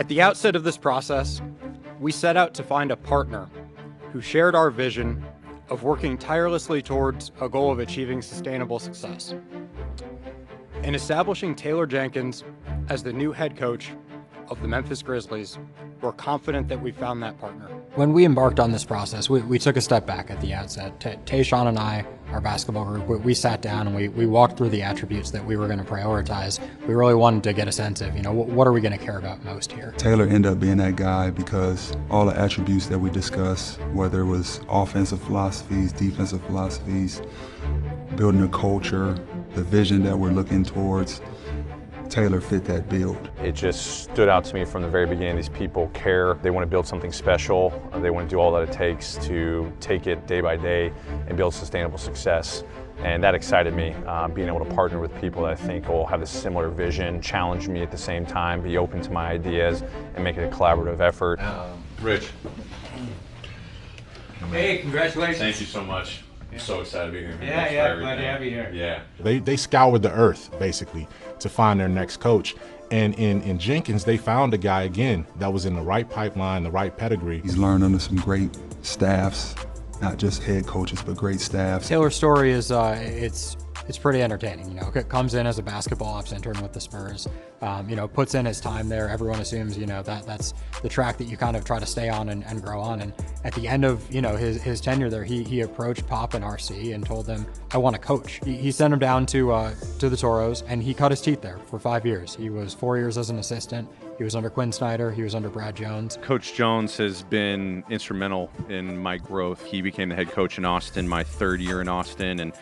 At the outset of this process, we set out to find a partner who shared our vision of working tirelessly towards a goal of achieving sustainable success. In establishing Taylor Jenkins as the new head coach of the Memphis Grizzlies, we're confident that we found that partner. When we embarked on this process, we took a step back at the outset. Tayshawn and I, our basketball group, we sat down and we walked through the attributes that we were going to prioritize. We really wanted to get a sense of, what are we going to care about most here? Taylor ended up being that guy because all the attributes that we discussed, whether it was offensive philosophies, defensive philosophies, building a culture, the vision that we're looking towards, Taylor fit that build. It just stood out to me from the very beginning. These people care. They want to build something special. They want to do all that it takes to take it day by day and build sustainable success. And that excited me, being able to partner with people that I think will have a similar vision, challenge me at the same time, be open to my ideas, and make it a collaborative effort. Rich. Hey, congratulations. Thank you so much. I'm so excited to be here. Yeah, glad to have you here. Yeah. They scoured the earth, basically, to find their next coach. And in Jenkins, they found a guy, again, that was in the right pipeline, the right pedigree. He's learned under some great staffs, not just head coaches, but great staffs. Taylor's story is, it's pretty entertaining. It comes in as a basketball ops intern with the Spurs, puts in his time there. Everyone assumes, that's the track that you kind of try to stay on and grow on. And at the end of, his tenure there, he approached Pop and RC and told them, I want to coach. He sent him down to the Toros, and he cut his teeth there for 5 years. He was 4 years as an assistant. He was under Quinn Snyder. He was under Brad Jones. Coach Jones has been instrumental in my growth. He became the head coach in Austin my third year in Austin, and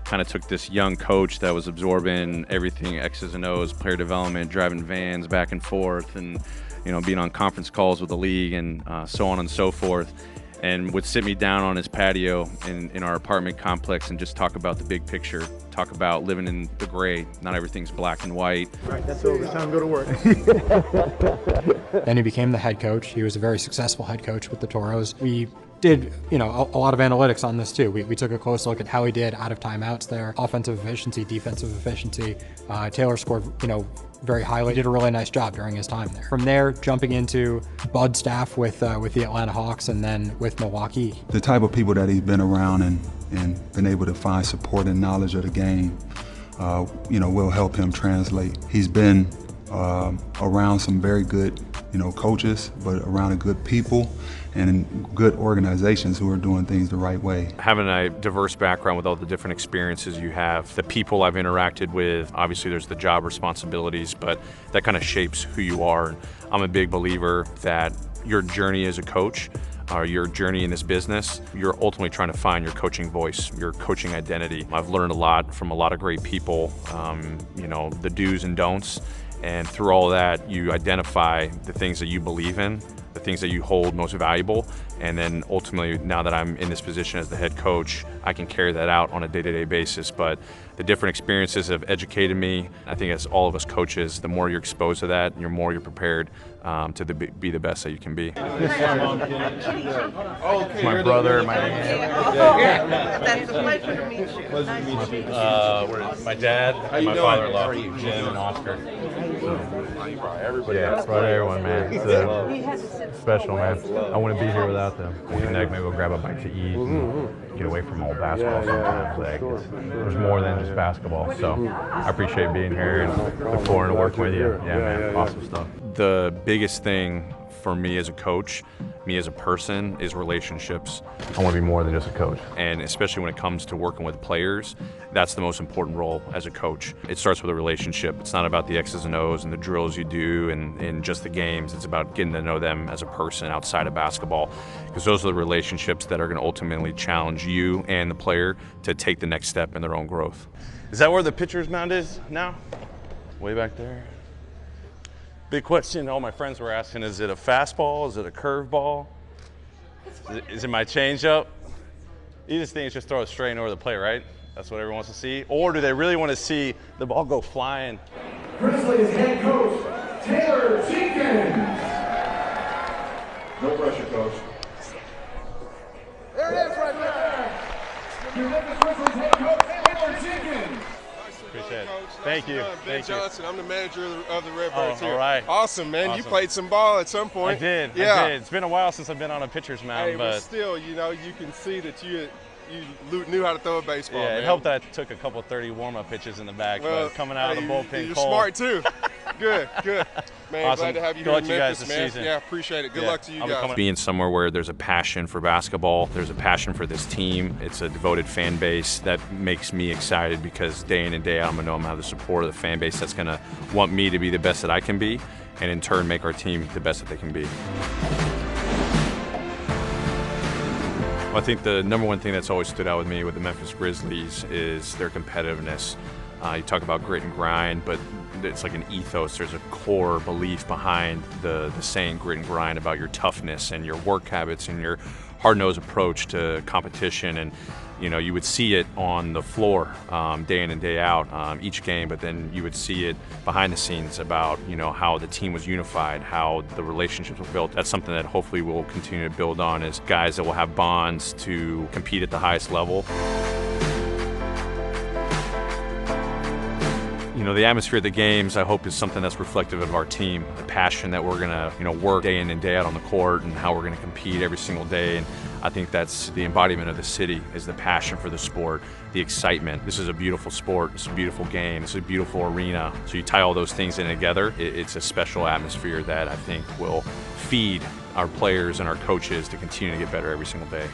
kind of took this young coach that was absorbing everything, X's and O's, player development, driving vans back and forth, and being on conference calls with the league and so on and so forth, and would sit me down on his patio in our apartment complex and just talk about the big picture, talk about living in the gray. Not everything's black and white. Right, that's over. It's time to go to work. Then he became the head coach. He was a very successful head coach with the Toros. We did, a lot of analytics on this too. We took a close look at how he did out of timeouts there, offensive efficiency, defensive efficiency. Taylor scored, very highly. Did a really nice job during his time there. From there, jumping into Bud's staff with the Atlanta Hawks and then with Milwaukee. The type of people that he's been around and been able to find support and knowledge of the game, will help him translate. He's been around some very good, coaches, but around a good people and good organizations who are doing things the right way. Having a diverse background with all the different experiences you have, the people I've interacted with, obviously there's the job responsibilities, but that kind of shapes who you are. And I'm a big believer that your journey as a coach, or your journey in this business, you're ultimately trying to find your coaching voice, your coaching identity. I've learned a lot from a lot of great people, the do's and don'ts. And through all that, you identify the things that you believe in, the things that you hold most valuable, and then ultimately, now that I'm in this position as the head coach, I can carry that out on a day-to-day basis. But the different experiences have educated me. I think as all of us coaches, the more you're exposed to that, the more you're prepared to be the best that you can be. My brother, my aunt. That's a pleasure to meet you. Nice to meet you. My dad and my father-in-law, Jim and Oscar. Yeah, brought everyone, man. It's special, man. I wouldn't be here without them. We connect, maybe go grab a bite to eat, and get away from all basketball sometimes. There's more than just basketball. So I appreciate being here and look forward to working with you. Yeah, man, awesome stuff. The biggest thing for me as a coach, me as a person, is relationships. I want to be more than just a coach. And especially when it comes to working with players, that's the most important role as a coach. It starts with a relationship. It's not about the X's and O's and the drills you do and just the games. It's about getting to know them as a person outside of basketball, because those are the relationships that are going to ultimately challenge you and the player to take the next step in their own growth. Is that where the pitcher's mound is now? Way back there? Big question all my friends were asking, is it a fastball? Is it a curveball? Is it my changeup? Easiest thing is just throw it straight over the plate, right? That's what everyone wants to see. Or do they really want to see the ball go flying? Grizzlies head coach, Taylor Jenkins. No pressure, coach. There it is right there. Your Memphis Grizzlies head coach, Taylor Jenkins. Appreciate it. Thank Thank you. Ben Thank you. Johnson. I'm the manager of the Redbirds here. All right. Awesome, man. Awesome. You played some ball at some I point. did. Yeah. I did. It's been a while since I've been on a pitcher's mound, Hey, but still, you know, you can see that you knew how to throw a baseball. yeah, man. it helped that I took a couple 30 warm-up pitches in the back. Well, but coming out of the bullpen you're cold. smart too. Good. Man, Awesome. glad to have you Good here luck in to you guys Memphis, this man. season. Yeah, appreciate it. Good luck to you I'll be guys. coming- Being somewhere where there's a passion for basketball, there's a passion for this team, it's a devoted fan base that makes me excited because day in and day out I'm gonna know I'm gonna have the support of the fan base that's gonna want me to be the best that I can be and in turn make our team the best that they can be. I think the number one thing that's always stood out with me with the Memphis Grizzlies is their competitiveness. You talk about grit and grind, but it's like an ethos. There's a core belief behind the saying grit and grind about your toughness and your work habits and your hard-nosed approach to competition. And you know, you would see it on the floor day in and day out each game, but then you would see it behind the scenes about, you know, how the team was unified, how the relationships were built. That's something that hopefully we'll continue to build on as guys that will have bonds to compete at the highest level. You know, the atmosphere of the games, I hope, is something that's reflective of our team, the passion that we're gonna, you know, work day in and day out on the court, and how we're gonna compete every single day. And I think that's the embodiment of the city, is the passion for the sport, the excitement. This is a beautiful sport, it's a beautiful game, it's a beautiful arena. So you tie all those things in together, it's a special atmosphere that I think will feed our players and our coaches to continue to get better every single day.